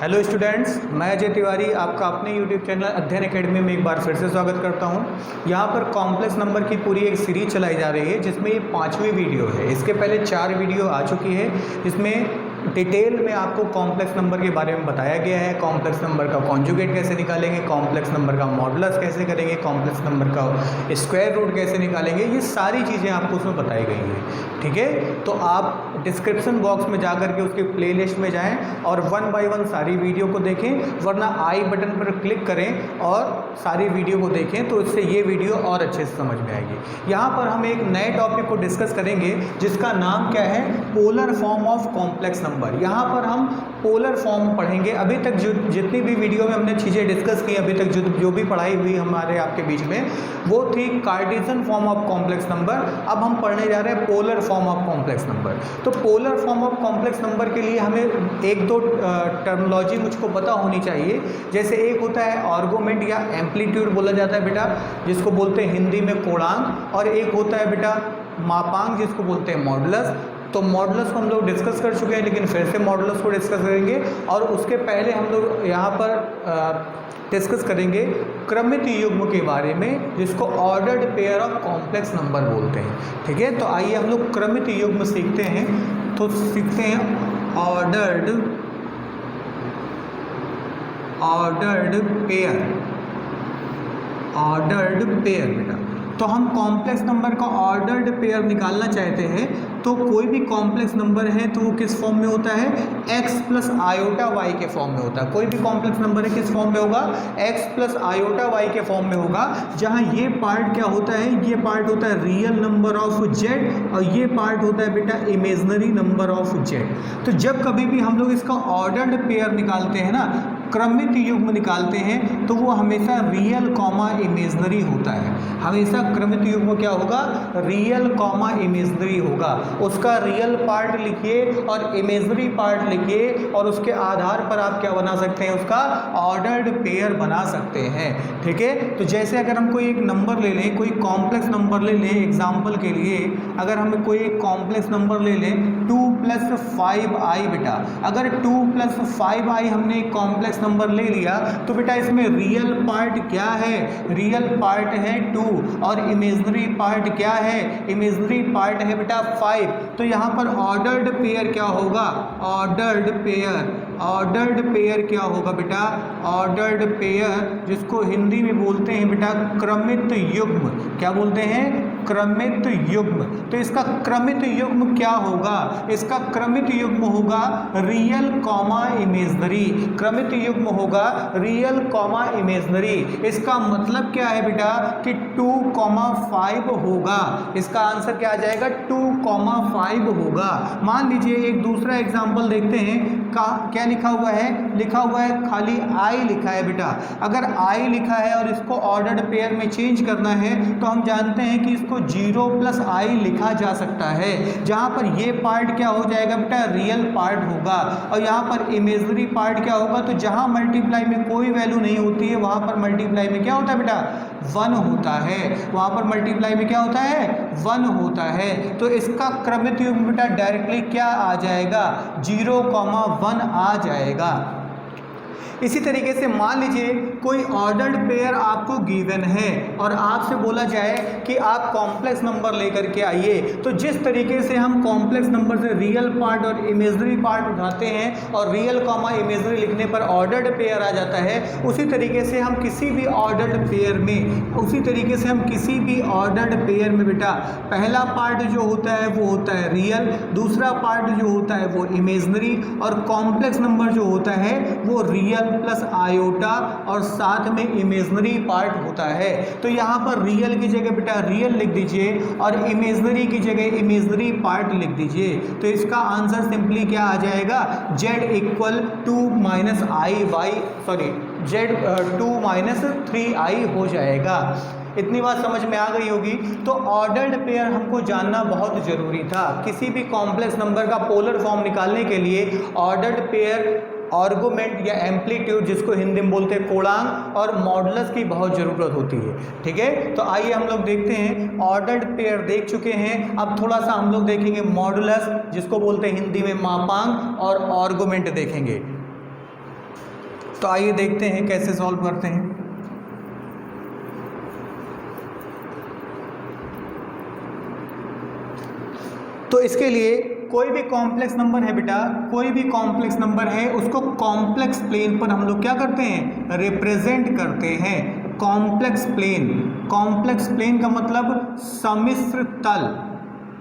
Hello students, मैं अजय तिवारी आपका अपने यूट्यूब चैनल अध्ययन एकेडमी में एक बार फिर से स्वागत करता हूं। यहां पर कॉम्प्लेक्स नंबर की पूरी एक सीरीज चलाई जा रही है जिसमें ये 5वीं वीडियो है। इसके पहले 4 वीडियो आ चुकी है जिसमें डिटेल में आपको कॉम्प्लेक्स नंबर के बारे में बताया गया है। कॉम्प्लेक्स नंबर का कॉन्जुगेट कैसे निकालेंगे, कॉम्प्लेक्स नंबर का मॉडुलस कैसे करेंगे, कॉम्प्लेक्स नंबर का स्क्वायर रूट कैसे निकालेंगे, ये सारी चीज़ें आपको उसमें बताई गई हैं। ठीक है, तो आप डिस्क्रिप्शन बॉक्स में जा करके उसके प्लेलिस्ट में जाएं और 1 बाय 1 सारी वीडियो को देखें, वरना आई बटन पर क्लिक करें और सारी वीडियो को देखें, तो इससे ये वीडियो और अच्छे से समझ में आएगी। यहाँ पर हम एक नए टॉपिक को डिस्कस करेंगे जिसका नाम क्या है, polar form of complex number. यहाँ पर हम पोलर फॉर्म पढ़ेंगे। अभी तक जितनी भी वीडियो में हमने चीज़ें डिस्कस की, अभी तक जो भी पढ़ाई हुई हमारे आपके बीच में, वो थी Cartesian form of complex number. अब हम पढ़ने जा रहे हैं polar form of complex number. तो polar form of complex number के लिए हमें एक दो टर्मिनोलॉजी मुझको पता होनी चाहिए। जैसे एक होता है आर्गुमेंट या एम्पलीट्यूड बोला जाता है बेटा, जिसको बोलते हैं हिंदी में कोणांक, और एक होता है बेटा मापांक जिसको बोलते हैं मॉडुलस। तो मॉडुलस को हम लोग डिस्कस कर चुके हैं, लेकिन फिर से मॉडुलस को डिस्कस करेंगे। और उसके पहले हम लोग यहाँ पर डिस्कस करेंगे क्रमित युग्म के बारे में, जिसको ordered pair of complex number बोलते हैं। ठीक है, तो आइए हम लोग क्रमित युग्म सीखते हैं। तो सीखते हैं ऑर्डर्ड पेयर बेटा। तो हम कॉम्प्लेक्स नंबर का ऑर्डर्ड पेयर निकालना चाहते हैं। तो कोई भी कॉम्प्लेक्स नंबर है तो वो किस फॉर्म में होता है, x प्लस आयोटा वाई के फॉर्म में होता है। कोई भी कॉम्प्लेक्स नंबर है किस फॉर्म में होगा, x प्लस आयोटा वाई के फॉर्म में होगा। जहाँ ये पार्ट क्या होता है, ये पार्ट होता है रियल नंबर ऑफ z और ये पार्ट होता है बेटा इमेजनरी नंबर ऑफ z। तो जब कभी भी हम लोग इसका ऑर्डर्ड पेयर निकालते हैं ना, क्रमित युग्म निकालते हैं, तो वो हमेशा रियल कॉमा इमेजनरी होता है। हमेशा क्रमित युग्म क्या होगा, रियल कॉमा इमेजनरी होगा। उसका रियल पार्ट लिखिए और इमेजनरी पार्ट लिखिए, और उसके आधार पर आप क्या बना सकते हैं, उसका ऑर्डर्ड पेयर बना सकते हैं। ठीक है, तो जैसे अगर हम कोई एक नंबर ले लें, कोई कॉम्प्लेक्स नंबर ले लें, एग्जाम्पल के लिए अगर हम कोई एक कॉम्प्लेक्स नंबर ले लें 2 + 5i बेटा। अगर 2 + 5i हमने एक कॉम्प्लेक्स नंबर ले लिया, तो बेटा इसमें रियल पार्ट क्या है, रियल पार्ट है 2, और इमेजनरी पार्ट क्या है, इमेजनरी पार्ट है बेटा 5। तो यहाँ पर ऑर्डर्ड पेयर क्या होगा, ऑर्डर्ड पेयर क्या होगा बेटा, ऑर्डर्ड पेयर जिसको हिंदी में बोलते हैं बेटा क्रमित युग्म। क्या बोलते हैं, क्रमित युग्म। तो इसका क्रमित युग्म क्या होगा, इसका क्रमित युग्म होगा रियल कॉमा इमेजनरी। क्रमित युग्म होगा रियल कॉमा इमेजनरी। इसका मतलब क्या है बेटा कि 2,5 होगा। इसका आंसर क्या आ जाएगा, 2,5 होगा। मान लीजिए एक दूसरा एग्जाम्पल देखते हैं। क्या लिखा हुआ है, लिखा हुआ है खाली i लिखा है बेटा। अगर i लिखा है और इसको ऑर्डर्ड पेयर में चेंज करना है, तो हम जानते हैं कि इसको 0 + i लिखा जा सकता है, जहां पर ये पार्ट क्या हो जाएगा बेटा, रियल पार्ट होगा, और यहाँ पर इमेजनरी पार्ट क्या होगा। तो जहां मल्टीप्लाई में कोई वैल्यू नहीं होती है, वहां पर मल्टीप्लाई में क्या होता है बेटा, 1 होता है। वहां पर मल्टीप्लाई में क्या होता है, 1 होता है। तो इसका क्रमित युग्म बेटा डायरेक्टली क्या आ जाएगा, 0,1 आ जाएगा। इसी तरीके से मान लीजिए कोई ऑर्डर्ड पेयर आपको गिवन है और आपसे बोला जाए कि आप कॉम्प्लेक्स नंबर लेकर के आइए। तो जिस तरीके से हम कॉम्प्लेक्स नंबर से रियल पार्ट और इमेजनरी पार्ट उठाते हैं और रियल कॉमा इमेजनरी लिखने पर ऑर्डर्ड पेयर आ जाता है, उसी तरीके से हम किसी भी ऑर्डर्ड पेयर में बेटा पहला पार्ट जो होता है वो होता है रियल, दूसरा पार्ट जो होता है वो इमेजनरी, और कॉम्प्लेक्स नंबर जो होता है वो रियल प्लस आयोटा और साथ में इमेजनरी पार्ट होता है। तो यहाँ पर रियल की जगह बेटा रियल लिख दीजिए और इमेजनरी की जगह इमेजनरी पार्ट लिख दीजिए। तो इसका आंसर सिंपली क्या आ जाएगा, z = 2 - 3i हो जाएगा। इतनी बात समझ में आ गई होगी। तो ऑर्डर्ड पेयर हमको जानना बहुत ज़रूरी था। किसी भी कॉम्प्लेक्स नंबर का पोलर फॉर्म निकालने के लिए ऑर्डर्ड पेयर, आर्गुमेंट या एम्पलीट्यूड जिसको हिंदी में बोलते हैं कोणांक, और मॉडुलस की बहुत ज़रूरत होती है। ठीक है, तो आइए हम लोग देखते हैं। ऑर्डर्ड पेयर देख चुके हैं, अब थोड़ा सा हम लोग देखेंगे मॉडुलस जिसको बोलते हैं हिंदी में मापांक, और आर्गुमेंट देखेंगे। तो आइए देखते हैं कैसे सॉल्व करते हैं। तो इसके लिए कोई भी कॉम्प्लेक्स नंबर है बेटा, कोई भी कॉम्प्लेक्स नंबर है उसको कॉम्प्लेक्स प्लेन पर हम लोग क्या करते हैं, रिप्रेजेंट करते हैं। कॉम्प्लेक्स प्लेन, कॉम्प्लेक्स प्लेन का मतलब सम्मिश्र तल,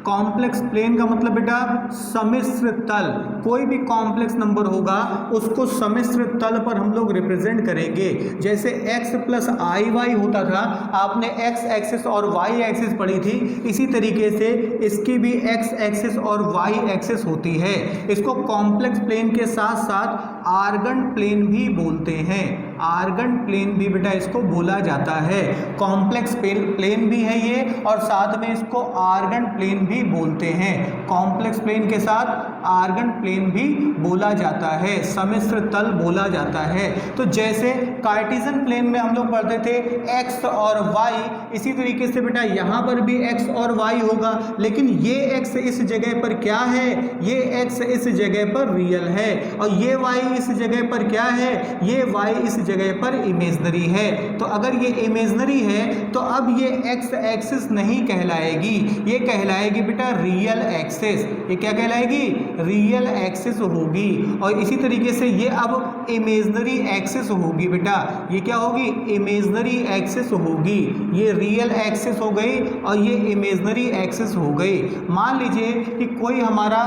कॉम्प्लेक्स प्लेन का मतलब बेटा सम्मिश्र तल। कोई भी कॉम्प्लेक्स नंबर होगा उसको सम्मिश्र तल पर हम लोग रिप्रेजेंट करेंगे। जैसे x प्लस आई वाई होता था, आपने x एक्सिस और y एक्सिस पढ़ी थी, इसी तरीके से इसकी भी x एक्सिस और y एक्सिस होती है। इसको कॉम्प्लेक्स प्लेन के साथ साथ आर्गन प्लेन भी बोलते हैं, आर्गन प्लेन भी बेटा इसको बोला जाता है। कॉम्प्लेक्स प्लेन भी है ये, और साथ में इसको आर्गन प्लेन भी बोलते हैं। कॉम्प्लेक्स प्लेन के साथ आर्गन प्लेन भी बोला जाता है, सम्मिश्र तल बोला जाता है। तो जैसे कार्टेशियन प्लेन में हम लोग पढ़ते थे x और y, इसी तरीके से बेटा यहाँ पर भी x और y होगा, लेकिन ये x इस जगह पर क्या है, ये x इस जगह पर रियल है, और ये y इस जगह पर क्या है, ये y इस जगह पर इमेजनरी है। तो अगर ये इमेजनरी है तो अब ये x एक्सिस नहीं कहलाएगी, ये कहलाएगी बेटा रियल एक्सिस। ये क्या कहलाएगी, रियल एक्सिस होगी। और इसी तरीके से ये अब इमेजनरी एक्सिस होगी बेटा, ये क्या होगी, इमेजनरी एक्सिस होगी। ये रियल एक्सिस हो गई और ये इमेजनरी एक्सिस हो गई। मान लीजिए कि कोई हमारा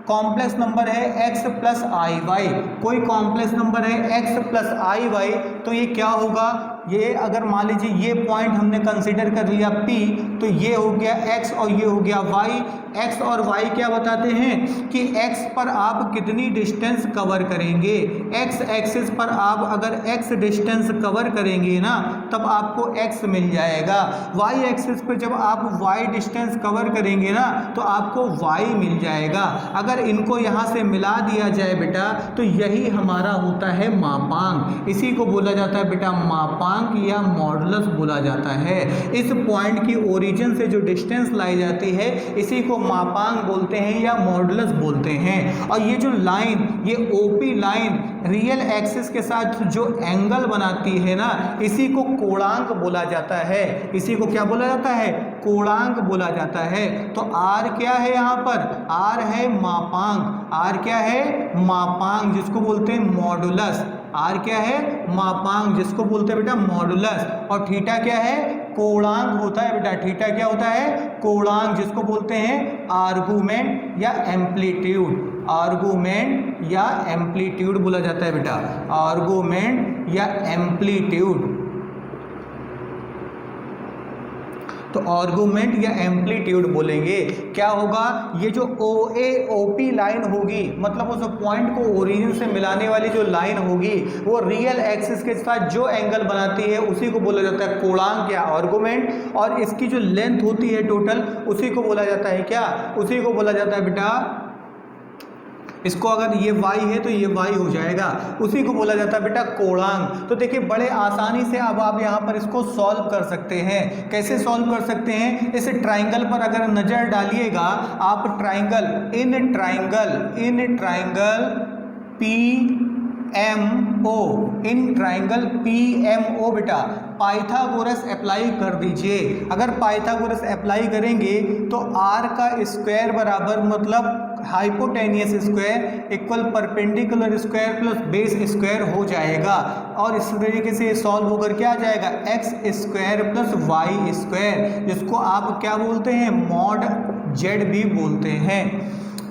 कॉम्प्लेक्स नंबर है x प्लस आई वाई, कोई कॉम्प्लेक्स नंबर है x प्लस आई वाई, तो ये क्या होगा, ये अगर मान लीजिए ये पॉइंट हमने कंसीडर कर लिया P, तो ये हो गया x और ये हो गया y। x और y क्या बताते हैं कि x पर आप कितनी डिस्टेंस कवर करेंगे। x एक्सिस पर आप अगर x डिस्टेंस कवर करेंगे ना तब आपको x मिल जाएगा। y एक्सिस पर जब आप y डिस्टेंस कवर करेंगे ना तो आपको y मिल जाएगा। अगर इनको यहाँ से मिला दिया जाए बेटा तो यही हमारा होता है मापांक। इसी को बोला जाता है बेटा मापांक या मॉडुलस बोला जाता है। इस पॉइंट की ओरिजिन से जो डिस्टेंस लाई जाती है इसी को मापांक बोलते हैं या मॉडुलस बोलते हैं। और ये जो लाइन, ये ओपी लाइन रियल एक्सिस के साथ जो एंगल बनाती है ना, इसी को कोणांक बोला जाता है। इसी को क्या बोला जाता है, कोणांक बोला जाता है। तो r क्या है, यहाँ पर r है मापांक, r क्या है, मापांक जिसको बोलते हैं मॉडुलस। r क्या है, मापांक जिसको बोलते हैं बेटा मॉडुलस। और थीटा क्या है, कोणांक होता है बेटा। थीटा क्या होता है, कोणांक जिसको बोलते हैं आर्गुमेंट या एम्पलीट्यूड। आर्गुमेंट या एम्पलीट्यूड बोला जाता है बेटा, आर्गुमेंट या एम्पलीट्यूड। तो आर्गुमेंट या एम्पलीट्यूड बोलेंगे। क्या होगा, ये जो OA-OP लाइन होगी, मतलब उस पॉइंट को ओरिजिन से मिलाने वाली जो लाइन होगी वो रियल एक्सिस के साथ जो एंगल बनाती है उसी को बोला जाता है कोणांक या आर्गुमेंट। और इसकी जो लेंथ होती है टोटल, उसी को बोला जाता है क्या, उसी को बोला जाता है बेटा, इसको अगर ये y है तो ये y हो जाएगा, उसी को बोला जाता है बेटा कोणांक। तो देखिए बड़े आसानी से अब आप यहाँ पर इसको सॉल्व कर सकते हैं। कैसे सॉल्व कर सकते हैं, इस ट्राइंगल पर अगर नज़र डालिएगा आप, in triangle PMO, in triangle PMO बेटा पाइथागोरस अप्लाई कर दीजिए। अगर पाइथागोरस अप्लाई करेंगे तो r का स्क्वायर बराबर मतलब hypotenuse square equal perpendicular square plus base square हो जाएगा। और इस तरीके से सॉल्व होकर क्या आ जाएगा, x square plus y square, जिसको आप क्या बोलते हैं, मॉड जेड भी बोलते हैं।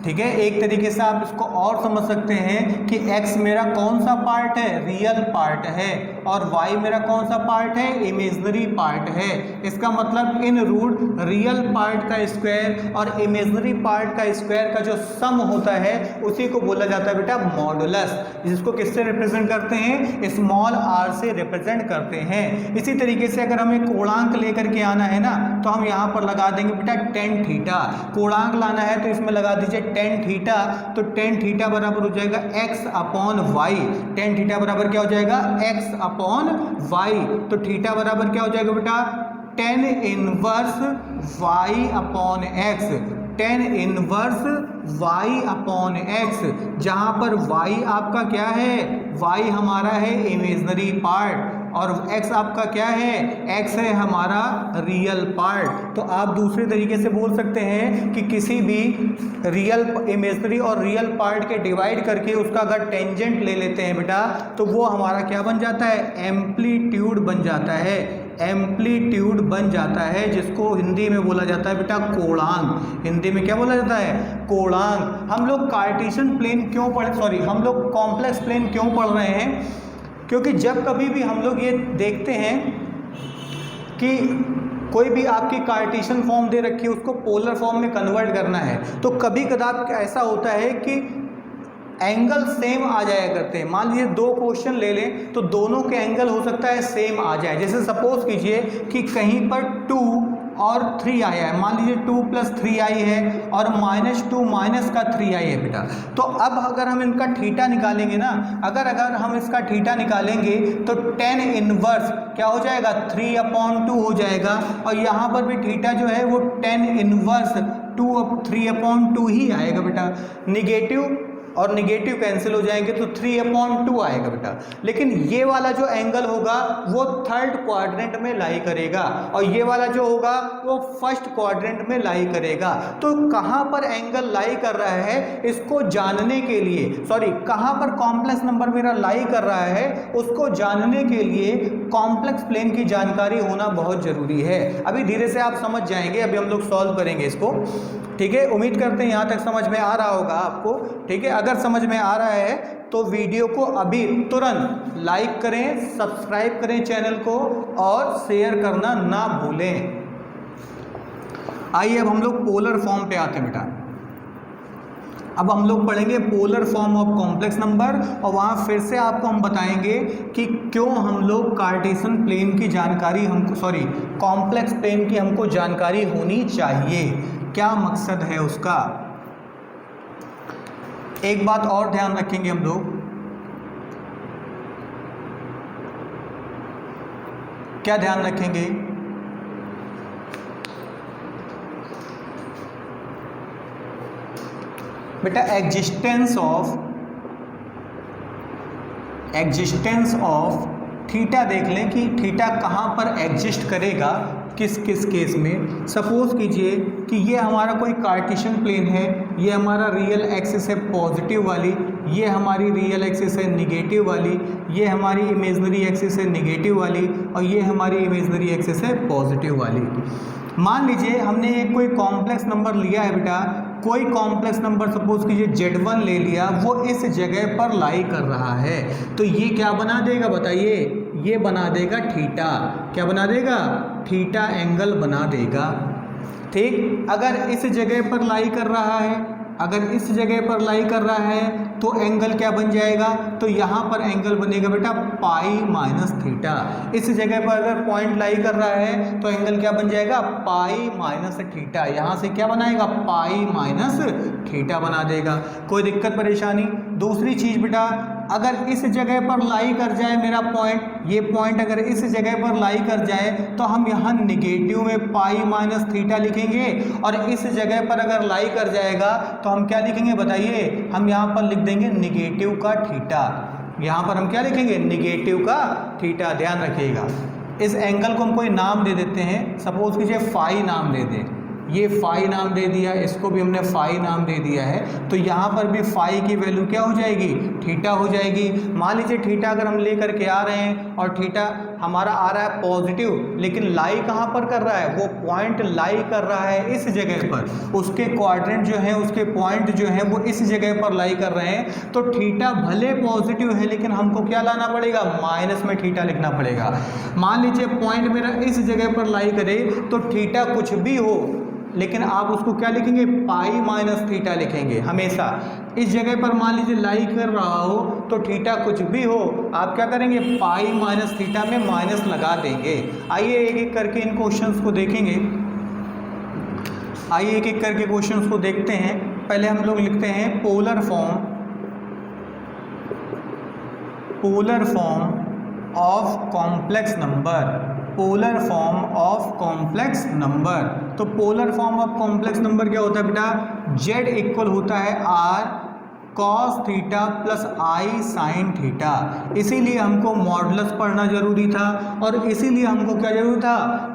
ठीक है, एक तरीके से आप इसको और समझ सकते हैं कि x मेरा कौन सा पार्ट है, रियल पार्ट है, और y मेरा कौन सा पार्ट है, इमेजनरी पार्ट है। इसका मतलब इन रूट रियल पार्ट का स्क्वायर और इमेजनरी पार्ट का स्क्वायर का जो सम होता है उसी को बोला जाता है बेटा मॉडुलस, जिसको किससे रिप्रेजेंट करते हैं, स्मॉल r से रिप्रेजेंट करते हैं। इसी तरीके से अगर हमें कोणांक लेकर के आना है ना तो हम यहाँ पर लगा देंगे बेटा टेन थीटा। कोणांक लाना है तो इसमें लगा दीजिए टेन थीटा, तो टेन थीटा बराबर हो जाएगा x upon y. Tan theta बराबर क्या हो जाएगा, x अपॉन वाई। तो थीटा बराबर क्या हो जाएगा बेटा, tan inverse y upon x। Tan inverse y upon x, जहाँ पर y आपका क्या है, y हमारा है इमेजनरी पार्ट और x आपका क्या है, x है हमारा रियल पार्ट। तो आप दूसरे तरीके से बोल सकते हैं कि किसी भी रियल इमेजनरी और रियल पार्ट के डिवाइड करके उसका अगर टेंजेंट ले लेते हैं बेटा तो वो हमारा क्या बन जाता है, एम्पलीट्यूड बन जाता है, एम्पलीट्यूड बन जाता है, जिसको हिंदी में बोला जाता है बेटा कोणांक। हिंदी में क्या बोला जाता है, कोणांक। हम लोग कार्टेशियन प्लेन क्यों हम लोग कॉम्प्लेक्स प्लेन क्यों पढ़ रहे हैं, क्योंकि जब कभी भी हम लोग ये देखते हैं कि कोई भी आपकी कार्टेशियन फॉर्म दे रखी है उसको पोलर फॉर्म में कन्वर्ट करना है, तो कभी कदार ऐसा होता है कि एंगल सेम आ जाया करते हैं। मान लीजिए दो क्वेश्चन ले लें तो दोनों के एंगल हो सकता है सेम आ जाए। जैसे सपोज कीजिए कि कहीं पर 2 और 3 आया है, मान लीजिए 2 + 3 आई है और -2 - 3 आई है बेटा। तो अब अगर हम इनका थीटा निकालेंगे ना, अगर हम इसका थीटा निकालेंगे तो tan इनवर्स क्या हो जाएगा, 3/2 हो जाएगा। और यहाँ पर भी थीटा जो है वो tan इनवर्स 3/2 ही आएगा बेटा। निगेटिव और निगेटिव कैंसिल हो जाएंगे तो 3/2 आएगा बेटा। लेकिन ये वाला जो एंगल होगा वो थर्ड क्वाड्रेंट में लाई करेगा और ये वाला जो होगा वो फर्स्ट क्वाड्रेंट में लाई करेगा। तो कहाँ पर एंगल लाई कर रहा है इसको जानने के लिए, कहाँ पर कॉम्प्लेक्स नंबर मेरा लाई कर रहा है उसको जानने के लिए कॉम्प्लेक्स प्लेन की जानकारी होना बहुत जरूरी है। अभी धीरे से आप समझ जाएंगे, अभी हम लोग सॉल्व करेंगे इसको, ठीक है। उम्मीद करते हैं यहाँ तक समझ में आ रहा होगा आपको, ठीक है। अगर समझ में आ रहा है तो वीडियो को अभी तुरंत लाइक करें, सब्सक्राइब करें चैनल को और शेयर करना ना भूलें। आइए अब हम लोग पोलर फॉर्म पे आते हैं बेटा। अब हम लोग पढ़ेंगे polar form of complex number और वहाँ फिर से आपको हम बताएंगे कि क्यों हम लोग कार्टेशियन प्लेन की जानकारी कॉम्प्लेक्स प्लेन की हमको जानकारी होनी चाहिए, क्या मकसद है उसका। एक बात और ध्यान रखेंगे हम लोग, क्या ध्यान रखेंगे, बेटा एग्जिस्टेंस ऑफ थीटा देख लें कि थीटा कहाँ पर एग्जिस्ट करेगा, किस किस केस में। सपोज कीजिए कि ये हमारा कोई कार्टेशियन प्लेन है, ये हमारा रियल एक्सिस है पॉजिटिव वाली, ये हमारी रियल एक्सिस है निगेटिव वाली, ये हमारी इमेजनरी एक्सिस है निगेटिव वाली और ये हमारी इमेजनरी एक्सिस है पॉजिटिव वाली। मान लीजिए हमने एक कोई कॉम्प्लेक्स नंबर लिया है बेटा, कोई कॉम्प्लेक्स नंबर सपोज कीजिए Z1 ले लिया, वो इस जगह पर लाई कर रहा है, तो ये क्या बना देगा बताइए, ये बना देगा थीटा। क्या बना देगा, थीटा एंगल बना देगा, ठीक। अगर इस जगह पर लाई कर रहा है, अगर इस जगह पर लाई कर रहा है तो एंगल क्या बन जाएगा, तो यहाँ पर एंगल बनेगा बेटा पाई माइनस थीटा। इस जगह पर अगर पॉइंट लाई कर रहा है तो एंगल क्या बन जाएगा, पाई माइनस थीटा। यहाँ से क्या बनाएगा, पाई माइनस थीटा बना देगा। कोई दिक्कत परेशानी। दूसरी चीज़ बेटा, अगर इस जगह पर लाई कर जाए मेरा पॉइंट, ये पॉइंट अगर इस जगह पर लाई कर जाए तो हम यहाँ निगेटिव में पाई माइनस थीटा लिखेंगे, और इस जगह पर अगर लाई कर जाएगा तो हम क्या लिखेंगे बताइए, हम यहाँ पर लिख देंगे निगेटिव का थीटा। यहाँ पर हम क्या लिखेंगे, निगेटिव का थीटा। ध्यान रखिएगा, इस एंगल को हम कोई नाम दे देते हैं, सपोज कीजिए फाई नाम दे दें, ये फाई नाम दे दिया, इसको भी हमने फाई नाम दे दिया है, तो यहाँ पर भी फाई की वैल्यू क्या हो जाएगी, थीटा हो जाएगी। मान लीजिए थीटा अगर हम ले करके आ रहे हैं और थीटा हमारा आ रहा है पॉजिटिव, लेकिन लाई कहाँ पर कर रहा है, वो पॉइंट लाई कर रहा है इस जगह पर, उसके क्वाड्रेंट जो है, उसके पॉइंट जो है वो इस जगह पर लाई कर रहे हैं, तो थीटा भले पॉजिटिव है लेकिन हमको क्या लाना पड़ेगा, माइनस में थीटा लिखना पड़ेगा। मान लीजिए पॉइंट मेरा इस जगह पर लाई करे तो थीटा कुछ भी हो, लेकिन आप उसको क्या लिखेंगे, पाई माइनस थीटा लिखेंगे हमेशा। इस जगह पर मान लीजिए लाई कर रहा हो तो थीटा कुछ भी हो, आप क्या करेंगे, पाई माइनस थीटा में माइनस लगा देंगे। आइए एक एक करके इन क्वेश्चंस को देखेंगे, आइए एक एक करके क्वेश्चंस को देखते हैं। पहले हम लोग लिखते हैं polar form of complex number. Polar form of complex number. तो polar form of complex number क्या होता है बेटा, z इक्वल होता है r cos theta plus i sin theta. इसीलिए हमको मॉडुलस पढ़ना जरूरी था और इसीलिए हमको क्या जरूरी था,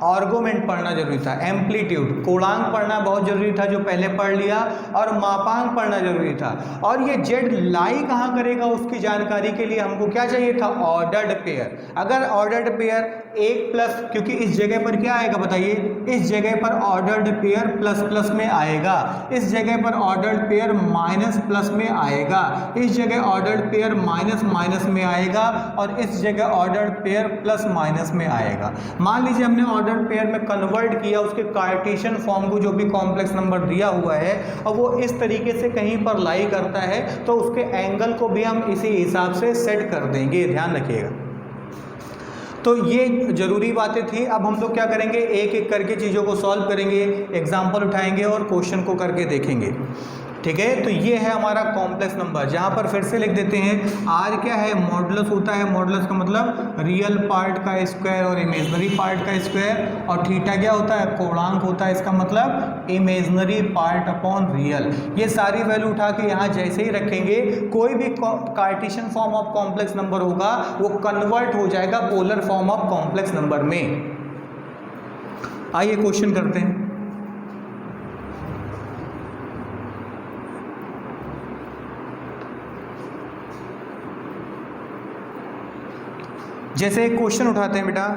आर्गुमेंट पढ़ना जरूरी था। एम्पलीट्यूड, कोणांक पढ़ना बहुत जरूरी था जो पहले पढ़ लिया, और मापांक पढ़ना जरूरी था। और ये जेड लाई कहाँ करेगा उसकी जानकारी के लिए हमको क्या चाहिए था, ऑर्डर्ड पेयर। अगर ऑर्डर्ड पेयर एक प्लस, क्योंकि इस जगह पर क्या आएगा बताइए, इस जगह पर ऑर्डर्ड पेयर प्लस प्लस में आएगा, इस जगह पर ऑर्डर्ड पेयर माइनस प्लस में आएगा, इस जगह ऑर्डर्ड पेयर माइनस माइनस में आएगा, और इस जगह ऑर्डर्ड पेयर प्लस माइनस में आएगा। मान लीजिए हमने ऑर्डर्ड पेयर में कन्वर्ट किया उसके कार्टेशियन फॉर्म को, जो भी कॉम्प्लेक्स नंबर दिया हुआ है, और वो इस तरीके से कहीं पर लाई करता है, तो उसके एंगल को भी हम इसी हिसाब से सेट कर देंगे, ध्यान रखिएगा। तो ये जरूरी बातें थी। अब हम लोग क्या करेंगे, एक एक करके चीज़ों को सॉल्व करेंगे, एग्जाम्पल उठाएंगे और क्वेश्चन को करके देखेंगे, ठीक है। तो ये है हमारा कॉम्प्लेक्स नंबर, जहाँ पर फिर से लिख देते हैं आर क्या है, मॉडुलस होता है। मॉडुलस का मतलब रियल पार्ट का स्क्वायर और इमेजनरी पार्ट का स्क्वायर, और थीटा क्या होता है, कोणांक होता है। इसका मतलब इमेजनरी पार्ट अपॉन रियल। ये सारी वैल्यू उठा के यहाँ जैसे ही रखेंगे, कोई भी Cartesian form of complex number होगा वो कन्वर्ट हो जाएगा polar form of complex number में। आइए क्वेश्चन करते हैं। जैसे एक क्वेश्चन उठाते हैं बेटा,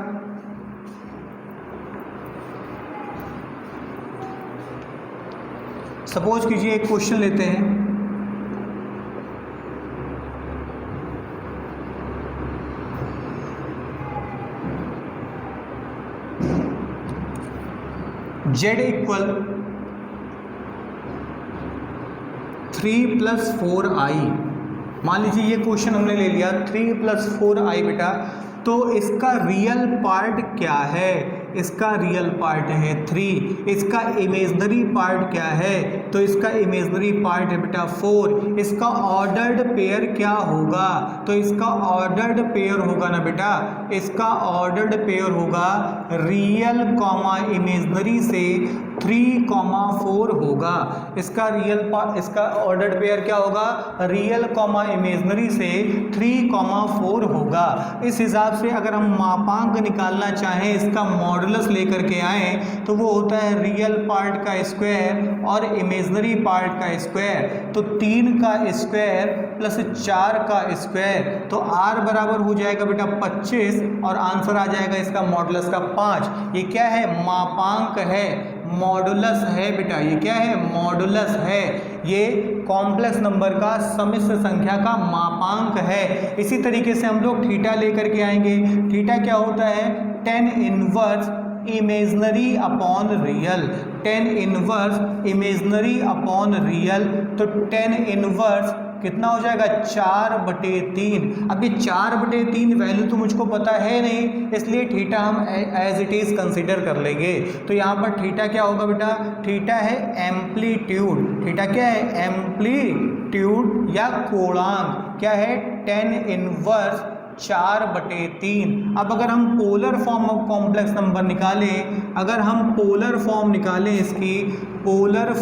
सपोज कीजिए एक क्वेश्चन लेते हैं, z इक्वल 3 + 4i। मान लीजिए ये क्वेश्चन हमने ले लिया 3 + 4i बेटा, तो इसका रियल पार्ट क्या है, इसका रियल पार्ट है 3, इसका इमेजनरी पार्ट क्या है, तो इसका इमेजनरी पार्ट है बेटा 4। इसका ऑर्डर्ड पेयर क्या होगा, तो इसका ऑर्डर्ड पेयर होगा ना बेटा, इसका ऑर्डर्ड पेयर होगा रियल कॉमा इमेजनरी से 3, 4 होगा। इसका इसका ऑर्डर्ड पेयर क्या होगा, रियल कॉमा इमेजनरी से 3, 4 होगा। इस हिसाब से अगर हम मापांक निकालना चाहें, इसका मॉडुलस लेकर के आए, तो वो होता है रियल पार्ट का स्क्वायर और इमेजनरी पार्ट का स्क्वायर। तो 3 का स्क्वायर प्लस 4 का स्क्वायर, तो r बराबर हो जाएगा बेटा 25, और आंसर आ जाएगा इसका मॉडुलस का 5। ये क्या है, मापांक है, मॉडुलस है बेटा, ये क्या है, मॉडुलस है। ये कॉम्प्लेक्स नंबर का सम्मिश्र संख्या का मापांक है। इसी तरीके से हम लोग थीटा लेकर के आएंगे। थीटा क्या होता है, tan inverse imaginary upon real, tan inverse imaginary upon real. तो tan इनवर्स कितना हो जाएगा, 4/3। अब ये 4/3 वैल्यू तो मुझको पता है नहीं, इसलिए थीटा हम एज इट इज़ कंसीडर कर लेंगे। तो यहाँ पर थीटा क्या होगा बेटा, थीटा है एम्पलीट्यूड। थीटा क्या है, एम्पलीट्यूड या कोणांक क्या है, tan इनवर्स 4/3। अब अगर हम polar form of complex number निकालें, अगर हम पोलर फॉर्म निकालें इसकी, पोलर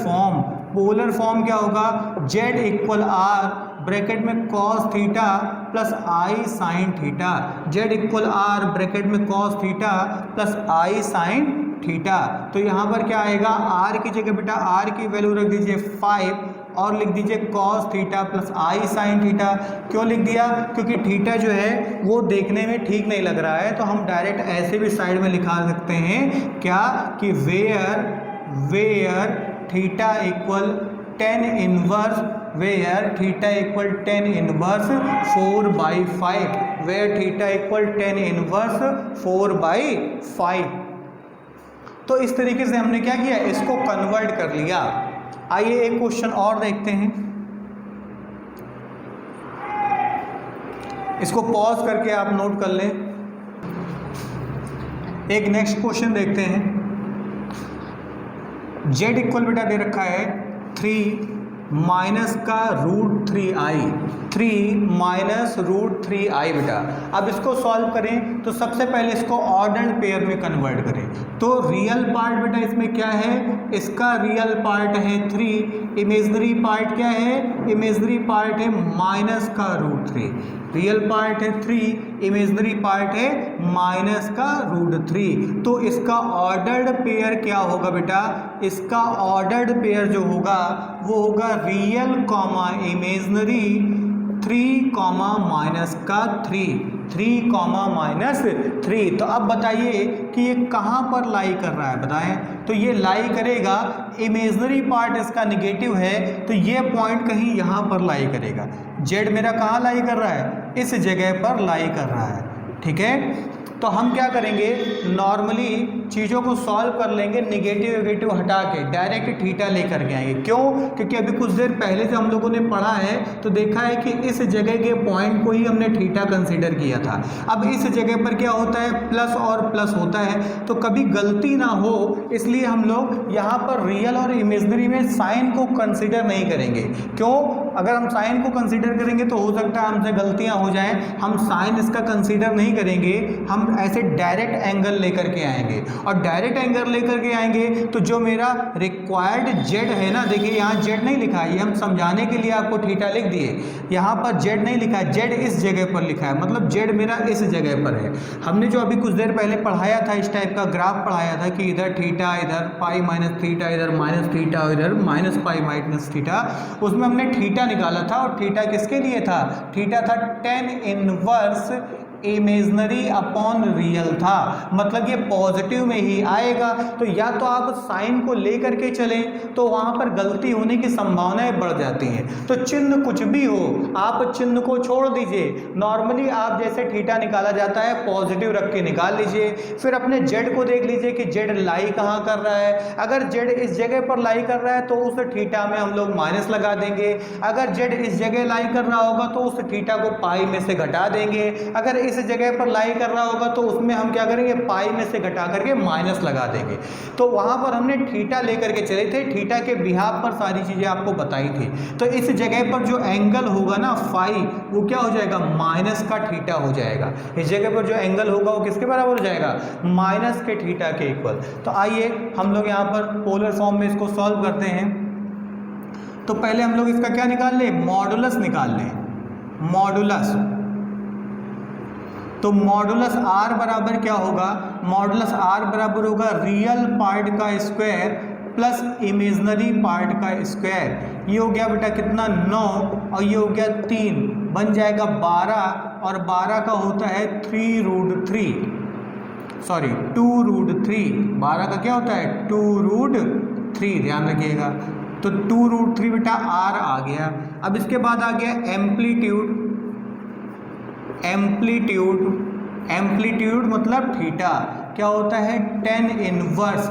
फॉर्म क्या होगा, z इक्वल r ब्रैकेट में cos theta plus i sin theta, z equal r bracket में cos theta plus i sin theta. तो यहाँ पर क्या आएगा, r की जगह बेटा r की वैल्यू रख दीजिए 5 और लिख दीजिए cos theta plus i sin theta. क्यों लिख दिया, क्योंकि थीटा जो है वो देखने में ठीक नहीं लग रहा है, तो हम डायरेक्ट ऐसे भी साइड में लिखा सकते हैं क्या, कि where theta equal tan inverse, where theta equal tan inverse 4/5, where theta equal tan inverse 4/5। तो इस तरीके से हमने क्या किया, इसको कन्वर्ट कर लिया। आइए एक क्वेश्चन और देखते हैं, इसको पॉज करके आप नोट कर लें। एक नेक्स्ट क्वेश्चन देखते हैं। z इक्वल बेटा दे रखा है 3 - का √3i। माइनस रूट 3i बेटा। अब इसको सॉल्व करें तो सबसे पहले इसको ऑर्डर्ड पेयर में कन्वर्ट करें। तो रियल पार्ट बेटा इसमें क्या है, इसका रियल पार्ट है 3, इमेजनरी पार्ट क्या है, इमेजनरी पार्ट है माइनस का रूट 3। रियल पार्ट है 3, इमेजनरी पार्ट है माइनस का रूट 3। तो इसका ऑर्डर्ड पेयर क्या होगा बेटा, इसका ऑर्डर्ड पेयर जो होगा वो होगा real comma imaginary 3 comma minus का 3 कॉमा माइनस 3। तो अब बताइए कि ये कहाँ पर लाई कर रहा है, बताएं। तो ये लाई करेगा, इमेजनरी पार्ट इसका निगेटिव है तो ये पॉइंट कहीं यहाँ पर लाई करेगा। जेड मेरा कहाँ लाई कर रहा है, इस जगह पर लाई कर रहा है, ठीक है। तो हम क्या करेंगे, नॉर्मली चीज़ों को सॉल्व कर लेंगे, निगेटिव नेगेटिव हटा के डायरेक्ट थीटा लेकर के आएंगे। क्यों, क्योंकि अभी कुछ देर पहले से हम लोगों ने पढ़ा है तो देखा है कि इस जगह के पॉइंट को ही हमने थीटा कंसीडर किया था। अब इस जगह पर क्या होता है, प्लस और प्लस होता है, तो कभी गलती ना हो इसलिए हम लोग यहाँ पर रियल और इमेजनरी में साइन को कंसिडर नहीं करेंगे। क्यों, अगर हम साइन को कंसिडर करेंगे तो हो सकता है हमसे गलतियाँ हो जाएँ। हम साइन इसका कंसिडर नहीं करेंगे, हम ऐसे डायरेक्ट एंगल लेकर के आएंगे, और डायरेक्ट एंगल लेकर के आएंगे तो जो मेरा रिक्वायर्ड जेड है ना, देखिए यहाँ जेड नहीं लिखा है, ये हम समझाने के लिए आपको थीटा लिख दिए, यहाँ पर जेड नहीं लिखा है, जेड इस जगह पर लिखा है, मतलब जेड मेरा इस जगह पर है। हमने जो अभी कुछ देर पहले पढ़ाया था, इस टाइप का ग्राफ पढ़ाया था कि इधर थीटा, इधर पाई माइनस थीटा, इधर माइनस थीटा, इधर माइनस पाई माइनस थीटा, उसमें हमने थीटा निकाला था। और थीटा किसके लिए था, थीटा था tan inverse imaginary upon real था, मतलब ये पॉजिटिव में ही आएगा। तो या तो आप साइन को लेकर के चलें तो वहाँ पर गलती होने की संभावनाएं बढ़ जाती हैं। तो चिन्ह कुछ भी हो, आप चिन्ह को छोड़ दीजिए। नॉर्मली आप जैसे थीटा निकाला जाता है पॉजिटिव रख के निकाल लीजिए, फिर अपने जेड को देख लीजिए कि जेड लाई कहाँ कर रहा है। अगर जेड इस जगह पर लाई कर रहा है तो उस थीटा में हम लोग माइनस लगा देंगे। अगर जेड इस जगह लाई कर रहा होगा तो उस थीटा को पाई में से घटा देंगे। अगर इस जगह पर लाई कर रहा होगा तो उसमें हम क्या करेंगे, पाई में से घटा करके माइनस लगा देंगे। तो वहां पर हमने थीटा लेकर के चले थे, थीटा के बिहाफ पर सारी चीजें आपको बताई थी। तो इस जगह पर जो एंगल होगा ना फाई, वो क्या हो जाएगा, माइनस का थीटा हो जाएगा। इस जगह पर जो एंगल होगा वो किसके बराबर हो जाएगा, माइनस के थीटा के इक्वल। तो आइए हम लोग यहाँ पर पोलर फॉर्म में इसको सॉल्व करते हैं। तो पहले हम लोग इसका क्या निकाल लें, मॉडुलस निकाल लें, मॉडुलस। तो मॉडुलस आर बराबर क्या होगा, मॉडुलस आर बराबर होगा रियल पार्ट का स्क्वायर प्लस इमेजनरी पार्ट का स्क्वायर। ये हो गया बेटा कितना, 9, और ये हो गया 3, बन जाएगा 12, और 12 का होता है 2 रूट 3। 12 का क्या होता है, 2 रूट 3, ध्यान रखिएगा। तो 2 रूट 3 बेटा आर आ गया। अब इसके बाद आ गया एम्पलीट्यूड। एम्पलीट्यूड मतलब थीटा क्या होता है, tan inverse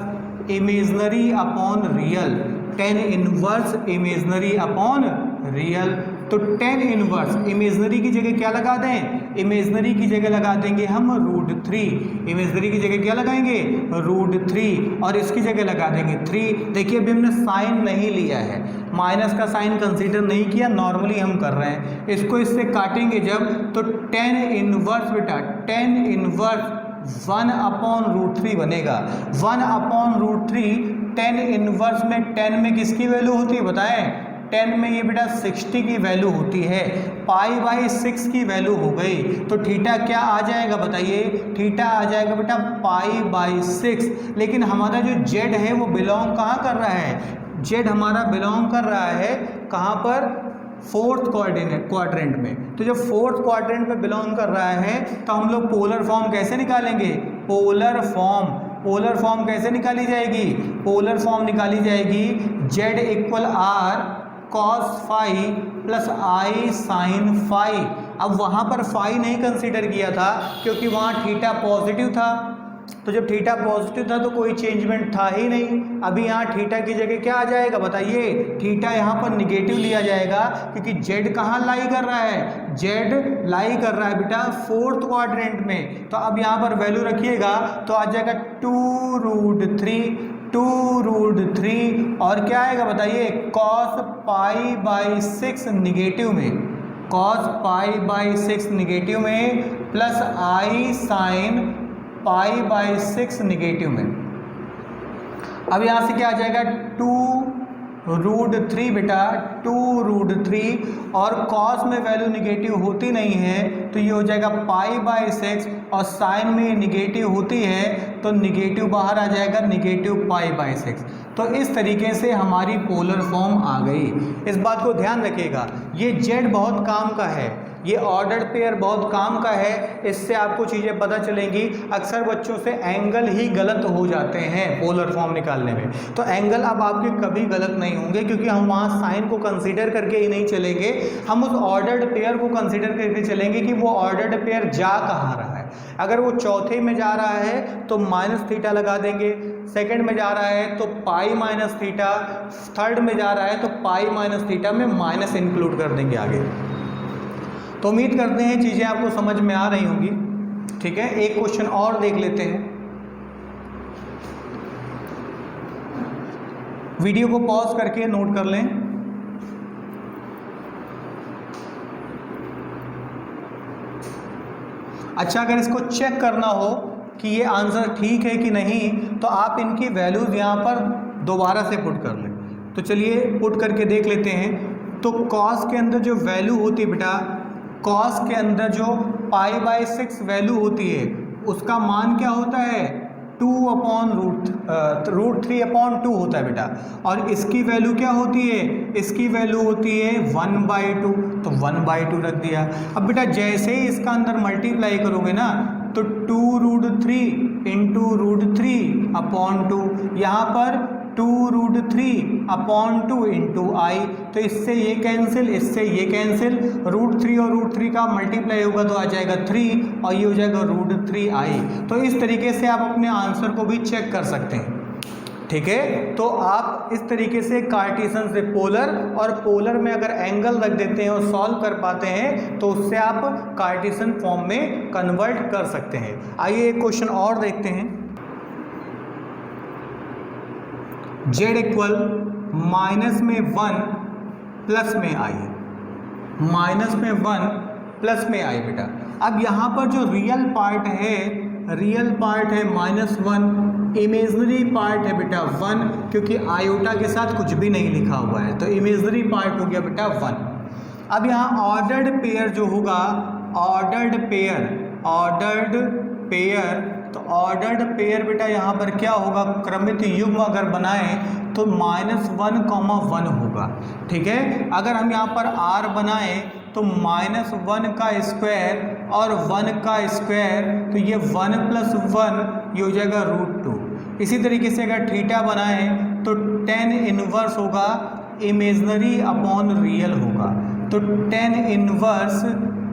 imaginary upon real, tan inverse imaginary upon real. तो tan इनवर्स इमेजनरी की जगह क्या लगा दें, इमेजनरी की जगह लगा देंगे हम रूट 3। इमेजनरी की जगह क्या लगाएंगे, रूट 3, और इसकी जगह लगा देंगे 3। देखिए अभी हमने साइन नहीं लिया है, माइनस का साइन कंसीडर नहीं किया, नॉर्मली हम कर रहे हैं। इसको इससे काटेंगे जब, तो tan इनवर्स बेटा, tan इनवर्स 1 अपॉन रूट 3 बनेगा। 1 अपॉन रूट 3, tan इनवर्स में 10 में किसकी वैल्यू होती है बताएं, 10 में ये बेटा 60 की वैल्यू होती है, पाई बाई 6 की वैल्यू हो गई। तो थीटा क्या आ जाएगा बताइए, थीटा आ जाएगा बेटा पाई बाई 6। लेकिन हमारा जो जेड है वो बिलोंग कहाँ कर रहा है, जेड हमारा बिलोंग कर रहा है कहाँ पर, फोर्थ क्वाड्रेंट में। तो जब फोर्थ क्वाड्रेंट में बिलोंग कर रहा है तो हम लोग पोलर फॉर्म कैसे निकालेंगे, पोलर फॉर्म कैसे निकाली जाएगी, पोलर फॉर्म निकाली जाएगी z equal r cos phi plus i sine phi. अब वहाँ पर फाई नहीं कंसीडर किया था क्योंकि वहाँ थीटा पॉजिटिव था, तो जब थीटा पॉजिटिव था तो कोई चेंजमेंट था ही नहीं। अभी यहाँ थीटा की जगह क्या आ जाएगा बताइए, थीटा यहाँ पर निगेटिव लिया जाएगा क्योंकि जेड कहाँ लाई कर रहा है, जेड लाई कर रहा है बेटा फोर्थ क्वाड्रेंट में। तो अब यहाँ पर वैल्यू रखिएगा तो आ जाएगा 2 रूट 3, और क्या आएगा बताइए, कॉस पाई बाई 6 निगेटिव में, कॉस पाई बाई 6 निगेटिव में plus i sine pi by 6 negative में। अब यहाँ से क्या आ जाएगा 2√3 बेटा 2√3 और कॉस में वैल्यू निगेटिव होती नहीं है तो ये हो जाएगा पाई बाई 6 और साइन में निगेटिव होती है तो निगेटिव बाहर आ जाएगा निगेटिव पाई बाई 6। तो इस तरीके से हमारी पोलर फॉर्म आ गई। इस बात को ध्यान रखिएगा, ये जेड बहुत काम का है, ये ऑर्डर्ड पेयर बहुत काम का है, इससे आपको चीज़ें पता चलेंगी। अक्सर बच्चों से एंगल ही गलत हो जाते हैं पोलर फॉर्म निकालने में, तो एंगल अब आपके कभी गलत नहीं होंगे क्योंकि हम वहाँ साइन को कंसीडर करके ही नहीं चलेंगे, हम उस ऑर्डर्ड पेयर को कंसीडर करके चलेंगे कि वो ऑर्डर्ड पेयर जा कहाँ रहा है। अगर वो चौथे में जा रहा है तो माइनस थीटा लगा देंगे, सेकंड में जा रहा है तो पाई माइनस थीटा, थर्ड में जा रहा है तो पाई माइनस थीटा में माइनस इंक्लूड कर देंगे आगे। तो उम्मीद करते हैं चीज़ें आपको समझ में आ रही होंगी। ठीक है, एक क्वेश्चन और देख लेते हैं। वीडियो को पॉज करके नोट कर लें। अच्छा, अगर इसको चेक करना हो कि ये आंसर ठीक है कि नहीं तो आप इनकी वैल्यूज़ यहाँ पर दोबारा से पुट कर लें। तो चलिए पुट करके देख लेते हैं। तो कॉस के अंदर जो वैल्यू होती है बेटा, कॉस के अंदर जो पाई बाई 6 वैल्यू होती है उसका मान क्या होता है 2/√3/2 होता है बेटा। और इसकी वैल्यू क्या होती है, इसकी वैल्यू होती है 1/2, तो 1/2 रख दिया। अब बेटा जैसे ही इसका अंदर मल्टीप्लाई करोगे ना तो 2√3/√3/2, यहाँ पर 2√3/2 इंटू आई, तो इससे ये कैंसिल, इससे ये कैंसिल, √3 और √3 का मल्टीप्लाई होगा तो आ जाएगा 3 और ये हो जाएगा √3i। तो इस तरीके से आप अपने आंसर को भी चेक कर सकते हैं। ठीक है, तो आप इस तरीके से कार्टेशियन से पोलर और पोलर में अगर एंगल रख देते हैं और सॉल्व कर पाते हैं तो उससे आप कार्टेशियन फॉर्म में कन्वर्ट कर सकते हैं। आइए एक क्वेश्चन और देखते हैं। z इक्वल माइनस में 1 प्लस में आई, माइनस में 1 प्लस में आई बेटा। अब यहाँ पर जो रियल पार्ट है -1, इमेजनरी पार्ट है बेटा 1, क्योंकि आयोटा के साथ कुछ भी नहीं लिखा हुआ है तो इमेजनरी पार्ट हो गया बेटा 1। अब यहाँ ऑर्डर्ड पेयर जो होगा, ऑर्डर्ड पेयर, तो ऑर्डर्ड पेयर बेटा यहाँ पर क्या होगा, क्रमित युग्म अगर बनाएं तो -1,1 होगा। ठीक है, अगर हम यहाँ पर r बनाएं तो -1 का स्क्वायर और 1 का स्क्वायर, तो ये 1 + 1 ये हो जाएगा √2। इसी तरीके से अगर थीटा बनाएं तो tan इनवर्स होगा इमेजनरी अपॉन रियल होगा, तो tan inverse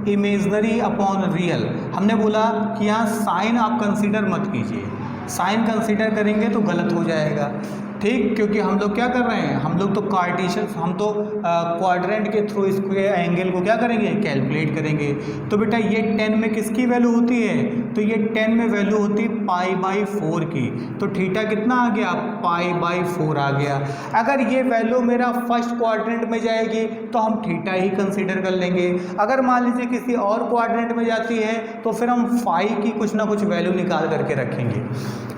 imaginary upon real. हमने बोला कि यहाँ साइन आप कंसीडर मत कीजिए, साइन कंसीडर करेंगे तो गलत हो जाएगा। ठीक, क्योंकि हम लोग क्या कर रहे हैं, हम लोग तो कार्टेशियन, हम तो क्वाड्रेंट के थ्रू इसके एंगल को क्या करेंगे, कैलकुलेट करेंगे। तो बेटा ये 10 में किसकी वैल्यू होती है, तो ये 10 में वैल्यू होती है π/4 की, तो थीटा कितना आ गया, π/4 आ गया। अगर ये वैल्यू मेरा फर्स्ट क्वाड्रेंट में जाएगी तो हम थीटा ही कंसीडर कर लेंगे, अगर मान लीजिए किसी और क्वाड्रेंट में जाती है तो फिर हम फाई की कुछ ना कुछ वैल्यू निकाल करके रखेंगे।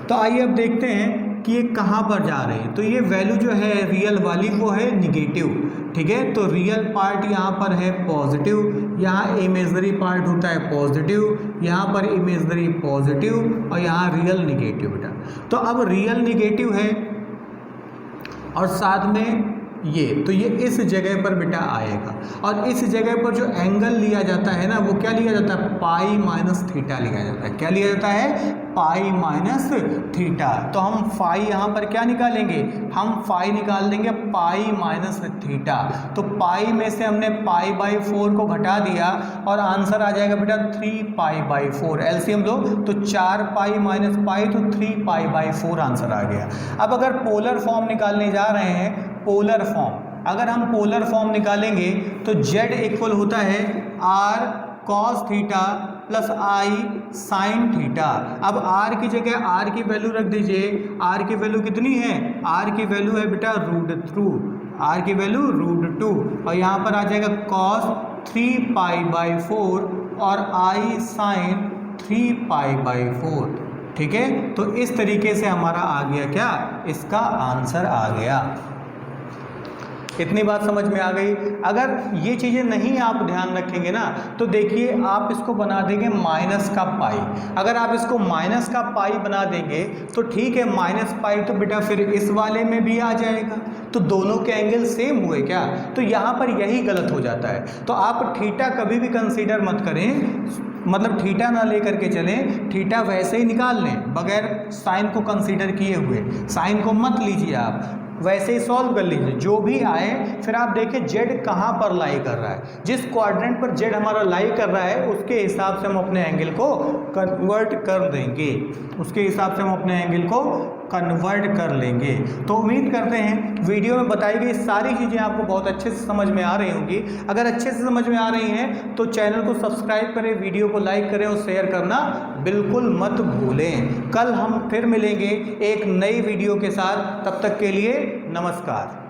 तो आइए अब देखते हैं कि ये कहाँ पर जा रहे हैं। तो ये वैल्यू जो है रियल वाली वो है निगेटिव। ठीक है, तो रियल पार्ट यहाँ पर है पॉजिटिव, यहाँ इमेजनरी पार्ट होता है पॉजिटिव, यहाँ पर इमेजनरी पॉजिटिव और यहाँ रियल निगेटिव बेटा। तो अब रियल निगेटिव है और साथ में ये, तो ये इस जगह पर बेटा आएगा और इस जगह पर जो एंगल लिया जाता है ना वो क्या लिया जाता है, π-θ लिया जाता है। क्या लिया जाता है, π-θ। तो हम फाई यहाँ पर क्या निकालेंगे, हम फाई निकाल देंगे π-θ। तो पाई में से हमने π/4 को घटा दिया और आंसर आ जाएगा बेटा 3π/4। एलसीएम लो तो 4π - π तो 3π/4 आंसर आ गया। अब अगर पोलर फॉर्म निकालने जा रहे हैं, पोलर फॉर्म, अगर हम पोलर फॉर्म निकालेंगे तो z इक्वल होता है r cos θ plus i sin θ। अब r की जगह r की वैल्यू रख दीजिए, r की वैल्यू कितनी है, r की वैल्यू है बेटा √2, r की वैल्यू √2 और यहाँ पर आ जाएगा cos 3π/4 और I sin 3π/4। ठीक है, तो इस तरीके से हमारा आ गया क्या, इसका आंसर आ गया। इतनी बात समझ में आ गई। अगर ये चीज़ें नहीं आप ध्यान रखेंगे ना तो देखिए आप इसको बना देंगे माइनस का पाई। अगर आप इसको माइनस का पाई बना देंगे तो ठीक है, माइनस पाई तो बेटा फिर इस वाले में भी आ जाएगा, तो दोनों के एंगल सेम हुए क्या, तो यहाँ पर यही गलत हो जाता है। तो आप थीटा कभी भी कंसीडर मत करें, मतलब थीटा ना लेकर के चलें, थीटा वैसे ही निकाल लें बगैर साइन को कंसीडर किए हुए, साइन को मत लीजिए, आप वैसे ही सॉल्व कर लीजिए। जो भी आए फिर आप देखिए जेड कहाँ पर लाई कर रहा है, जिस क्वाड्रेंट पर जेड हमारा लाई कर रहा है उसके हिसाब से हम अपने एंगल को कन्वर्ट कर देंगे, उसके हिसाब से हम अपने एंगल को कन्वर्ट कर लेंगे। तो उम्मीद करते हैं वीडियो में बताई गई सारी चीज़ें आपको बहुत अच्छे से समझ में आ रही होंगी। अगर अच्छे से समझ में आ रही हैं तो चैनल को सब्सक्राइब करें, वीडियो को लाइक करें और शेयर करना बिल्कुल मत भूलें। कल हम फिर मिलेंगे एक नई वीडियो के साथ, तब तक के लिए नमस्कार।